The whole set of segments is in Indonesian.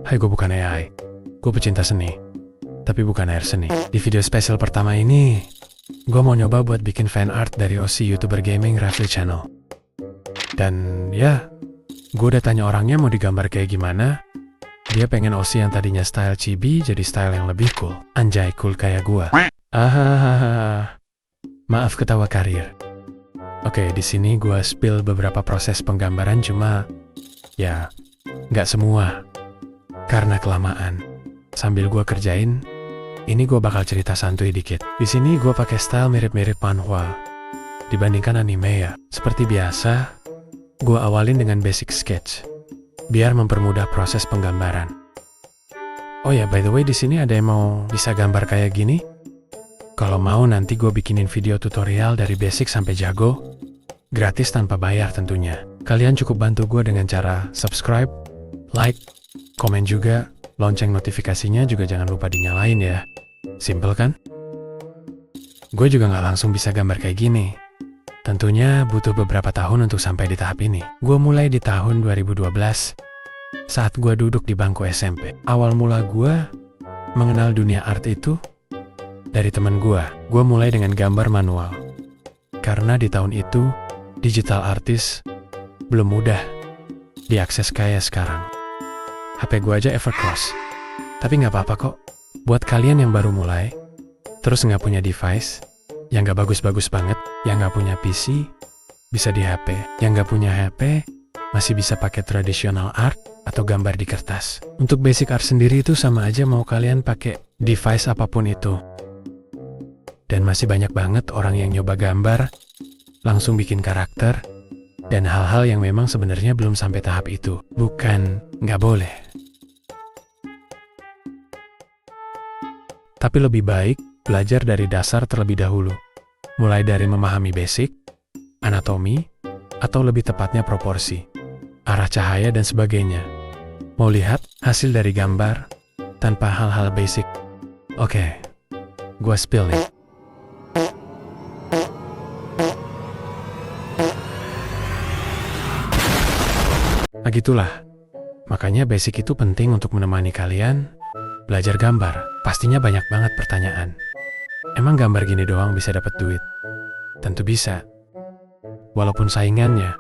Hai, gue bukan AI. Gue pecinta seni, tapi bukan air seni. Di video spesial pertama ini, gue mau nyoba buat bikin fan art dari OC YouTuber gaming Rafli Channel. Dan ya, gue udah tanya orangnya mau digambar kayak gimana. Dia pengen OC yang tadinya style chibi jadi style yang lebih cool. Anjay, cool kayak gue. Maaf ketawa karir. Oke, di sini gue spill beberapa proses penggambaran, cuma ya nggak semua karena kelamaan. Sambil gue kerjain, ini gue bakal cerita santuy dikit. Di sini gue pakai style mirip-mirip manhwa dibandingkan anime ya. Seperti biasa, gue awalin dengan basic sketch biar mempermudah proses penggambaran. Oh ya, by the way, di sini ada yang mau bisa gambar kayak gini? Kalau mau nanti gue bikinin video tutorial dari basic sampai jago, gratis tanpa bayar tentunya. Kalian cukup bantu gue dengan cara subscribe, like, komen juga, lonceng notifikasinya juga jangan lupa dinyalain ya. Simple kan? Gue juga nggak langsung bisa gambar kayak gini. Tentunya butuh beberapa tahun untuk sampai di tahap ini. Gue mulai di tahun 2012, saat gue duduk di bangku SMP. Awal mula gue mengenal dunia art itu dari teman gue. Gue mulai dengan gambar manual. Karena di tahun itu, digital artist belum mudah diakses kayak sekarang. HP gue aja Evercross. Tapi nggak apa-apa kok. Buat kalian yang baru mulai, terus nggak punya device, yang nggak bagus-bagus banget, yang nggak punya PC, bisa di HP. Yang nggak punya HP, masih bisa pakai traditional art atau gambar di kertas. Untuk basic art sendiri itu sama aja mau kalian pakai device apapun itu. Dan masih banyak banget orang yang nyoba gambar, langsung bikin karakter, dan hal-hal yang memang sebenarnya belum sampai tahap itu. Bukan nggak boleh. Tapi lebih baik belajar dari dasar terlebih dahulu. Mulai dari memahami basic, anatomi, atau lebih tepatnya proporsi, arah cahaya dan sebagainya. Mau lihat hasil dari gambar tanpa hal-hal basic? Oke, gua spill nih. Nah gitulah, makanya basic itu penting untuk menemani kalian belajar gambar. Pastinya banyak banget pertanyaan. Emang gambar gini doang bisa dapat duit? Tentu bisa. Walaupun saingannya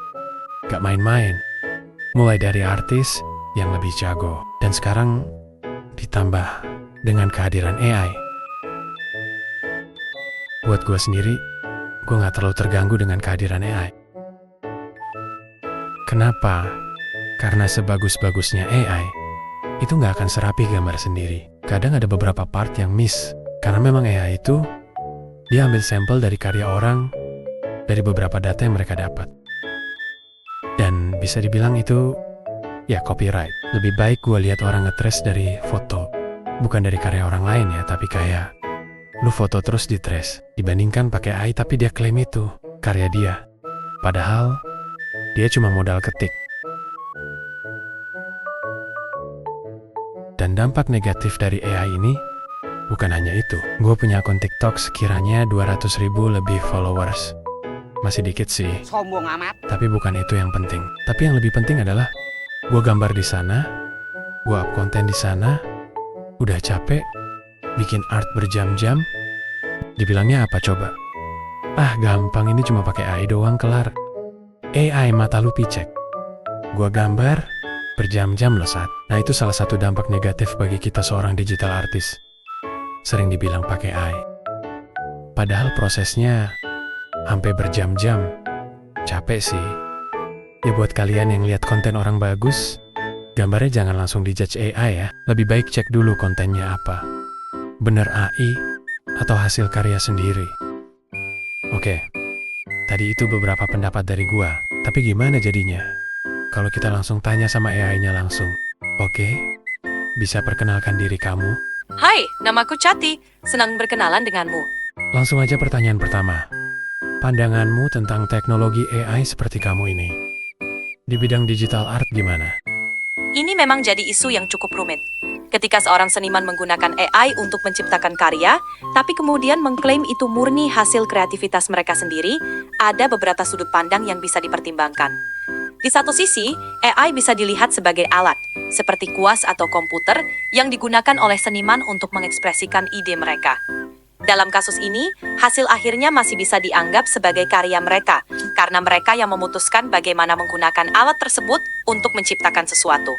gak main-main. Mulai dari artis yang lebih jago. Dan sekarang ditambah dengan kehadiran AI. Buat gue sendiri, gue gak terlalu terganggu dengan kehadiran AI. Kenapa? Karena sebagus-bagusnya AI, itu nggak akan serapi gambar sendiri. Kadang ada beberapa part yang miss, karena memang AI itu, dia ambil sampel dari karya orang, dari beberapa data yang mereka dapat. Dan bisa dibilang itu, ya copyright. Lebih baik gue lihat orang nge-trace dari foto, bukan dari karya orang lain ya, tapi kayak, lu foto terus di-trace, dibandingkan pakai AI tapi dia klaim itu, karya dia. Padahal, dia cuma modal ketik. Dan dampak negatif dari AI ini, bukan hanya itu. Gue punya akun TikTok sekiranya 200.000 lebih followers. Masih dikit sih. Sombong amat. Tapi bukan itu yang penting. Tapi yang lebih penting adalah, gue gambar di sana, gue up konten di sana, udah capek, bikin art berjam-jam, dibilangnya apa coba? Ah gampang, ini cuma pakai AI doang kelar. AI mata lu picek. Gue gambar, berjam-jam lesat. Nah itu salah satu dampak negatif bagi kita seorang digital artist. Sering dibilang pakai AI. Padahal prosesnya sampai berjam-jam. Capek sih. Ya buat kalian yang lihat konten orang bagus, gambarnya jangan langsung dijudge AI ya. Lebih baik cek dulu kontennya apa. Bener AI atau hasil karya sendiri. Oke, tadi itu beberapa pendapat dari gua. Tapi gimana jadinya kalau kita langsung tanya sama AI-nya langsung? Oke, bisa perkenalkan diri kamu? Hai, namaku Chati. Senang berkenalan denganmu. Langsung aja pertanyaan pertama. Pandanganmu tentang teknologi AI seperti kamu ini, di bidang digital art gimana? Ini memang jadi isu yang cukup rumit. Ketika seorang seniman menggunakan AI untuk menciptakan karya, tapi kemudian mengklaim itu murni hasil kreativitas mereka sendiri, ada beberapa sudut pandang yang bisa dipertimbangkan. Di satu sisi, AI bisa dilihat sebagai alat, seperti kuas atau komputer yang digunakan oleh seniman untuk mengekspresikan ide mereka. Dalam kasus ini, hasil akhirnya masih bisa dianggap sebagai karya mereka, karena mereka yang memutuskan bagaimana menggunakan alat tersebut untuk menciptakan sesuatu.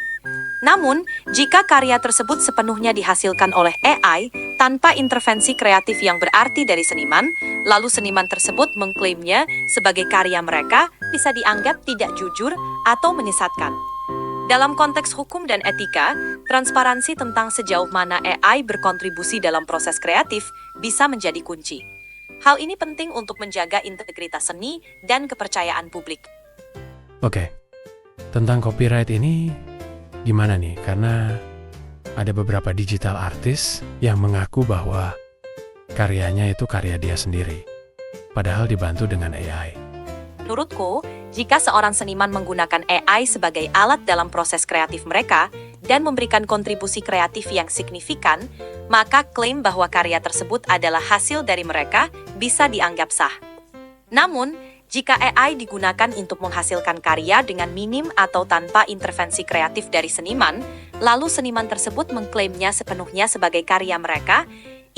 Namun, jika karya tersebut sepenuhnya dihasilkan oleh AI tanpa intervensi kreatif yang berarti dari seniman, lalu seniman tersebut mengklaimnya sebagai karya mereka, bisa dianggap tidak jujur atau menyesatkan. Dalam konteks hukum dan etika, transparansi tentang sejauh mana AI berkontribusi dalam proses kreatif bisa menjadi kunci. Hal ini penting untuk menjaga integritas seni dan kepercayaan publik. Oke, tentang copyright ini gimana nih? Karena ada beberapa digital artis yang mengaku bahwa karyanya itu karya dia sendiri, padahal dibantu dengan AI. Menurutku, jika seorang seniman menggunakan AI sebagai alat dalam proses kreatif mereka dan memberikan kontribusi kreatif yang signifikan, maka klaim bahwa karya tersebut adalah hasil dari mereka bisa dianggap sah. Namun, jika AI digunakan untuk menghasilkan karya dengan minim atau tanpa intervensi kreatif dari seniman, lalu seniman tersebut mengklaimnya sepenuhnya sebagai karya mereka,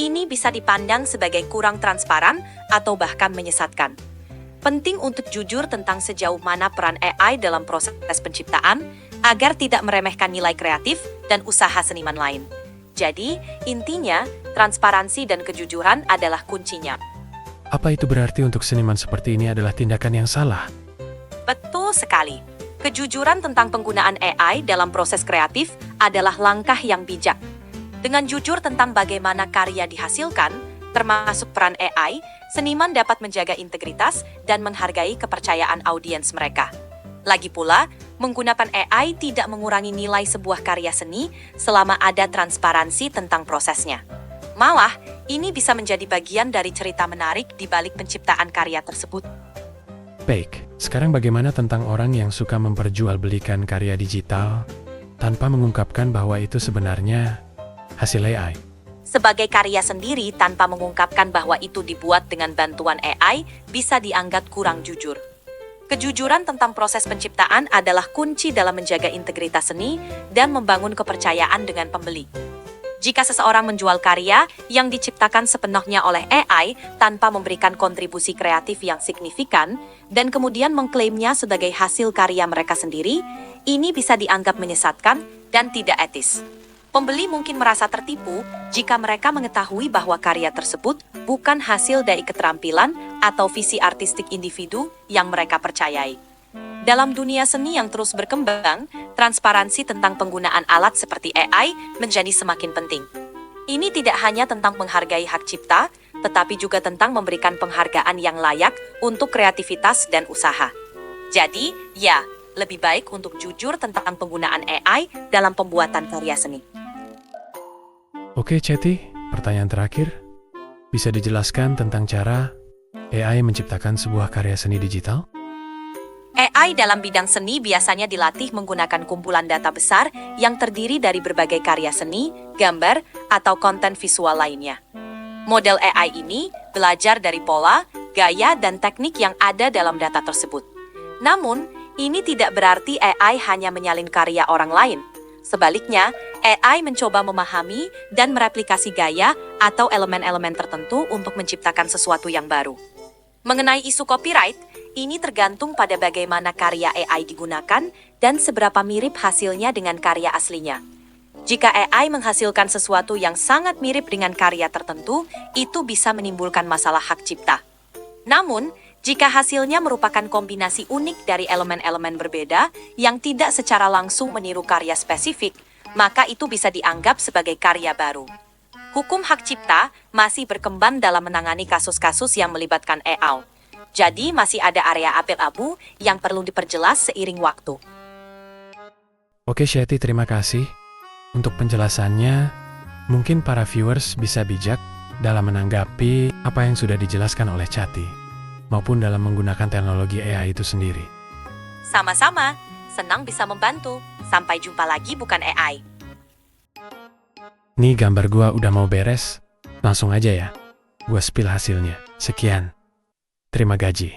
ini bisa dipandang sebagai kurang transparan atau bahkan menyesatkan. Penting untuk jujur tentang sejauh mana peran AI dalam proses penciptaan, agar tidak meremehkan nilai kreatif dan usaha seniman lain. Jadi, intinya, transparansi dan kejujuran adalah kuncinya. Apa itu berarti untuk seniman seperti ini adalah tindakan yang salah? Betul sekali. Kejujuran tentang penggunaan AI dalam proses kreatif adalah langkah yang bijak. Dengan jujur tentang bagaimana karya dihasilkan, termasuk peran AI, seniman dapat menjaga integritas dan menghargai kepercayaan audiens mereka. Lagi pula, menggunakan AI tidak mengurangi nilai sebuah karya seni selama ada transparansi tentang prosesnya. Malah, ini bisa menjadi bagian dari cerita menarik di balik penciptaan karya tersebut. Baik, sekarang bagaimana tentang orang yang suka memperjualbelikan karya digital tanpa mengungkapkan bahwa itu sebenarnya hasil AI? Sebagai karya sendiri tanpa mengungkapkan bahwa itu dibuat dengan bantuan AI bisa dianggap kurang jujur. Kejujuran tentang proses penciptaan adalah kunci dalam menjaga integritas seni dan membangun kepercayaan dengan pembeli. Jika seseorang menjual karya yang diciptakan sepenuhnya oleh AI tanpa memberikan kontribusi kreatif yang signifikan dan kemudian mengklaimnya sebagai hasil karya mereka sendiri, ini bisa dianggap menyesatkan dan tidak etis. Pembeli mungkin merasa tertipu jika mereka mengetahui bahwa karya tersebut bukan hasil dari keterampilan atau visi artistik individu yang mereka percayai. Dalam dunia seni yang terus berkembang, transparansi tentang penggunaan alat seperti AI menjadi semakin penting. Ini tidak hanya tentang menghargai hak cipta, tetapi juga tentang memberikan penghargaan yang layak untuk kreativitas dan usaha. Jadi, ya, lebih baik untuk jujur tentang penggunaan AI dalam pembuatan karya seni. Oke, Ceti, pertanyaan terakhir. Bisa dijelaskan tentang cara AI menciptakan sebuah karya seni digital? AI dalam bidang seni biasanya dilatih menggunakan kumpulan data besar yang terdiri dari berbagai karya seni, gambar, atau konten visual lainnya. Model AI ini belajar dari pola, gaya, dan teknik yang ada dalam data tersebut. Namun, ini tidak berarti AI hanya menyalin karya orang lain. Sebaliknya, AI mencoba memahami dan mereplikasi gaya atau elemen-elemen tertentu untuk menciptakan sesuatu yang baru. Mengenai isu copyright, ini tergantung pada bagaimana karya AI digunakan dan seberapa mirip hasilnya dengan karya aslinya. Jika AI menghasilkan sesuatu yang sangat mirip dengan karya tertentu, itu bisa menimbulkan masalah hak cipta. Namun, jika hasilnya merupakan kombinasi unik dari elemen-elemen berbeda yang tidak secara langsung meniru karya spesifik, maka itu bisa dianggap sebagai karya baru. Hukum hak cipta masih berkembang dalam menangani kasus-kasus yang melibatkan AI. Jadi masih ada area abu-abu yang perlu diperjelas seiring waktu. Oke, Shetty, terima kasih. Untuk penjelasannya, mungkin para viewers bisa bijak dalam menanggapi apa yang sudah dijelaskan oleh Chatty, maupun dalam menggunakan teknologi AI itu sendiri. Sama-sama, senang bisa membantu. Sampai jumpa lagi bukan AI. Nih gambar gua udah mau beres, langsung aja ya. Gua spill hasilnya. Sekian. Terima gaji.